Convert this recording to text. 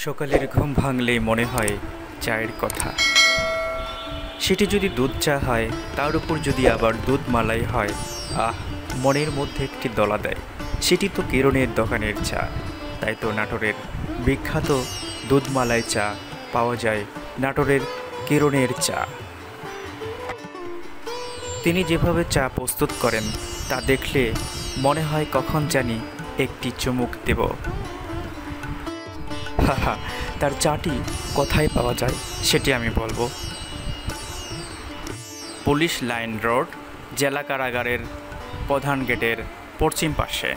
সকালের ঘুম ভাঙলেই মনে হয় চায়ের কথা। সেটি যদি দুধ চা হয়, তার উপর যদি আবার দুধ মালাই হয়, আহ, মনের মধ্যে একটি দোলা দেয়। সেটি তো কিরণের দোকানের চা। তাই তো নাটোরের বিখ্যাত দুধমালাই চা পাওয়া যায় নাটোরের কিরণের চা। তিনি যেভাবে চা প্রস্তুত করেন তা দেখলে মনে হয় কখন জানি একটি চুমুক দেব। হাহা, তার চাটি কোথায় পাওয়া যায় সেটি আমি বলবো। পুলিশ লাইন রোড, জেলা কারাগারের প্রধান গেটের পশ্চিম পাশে।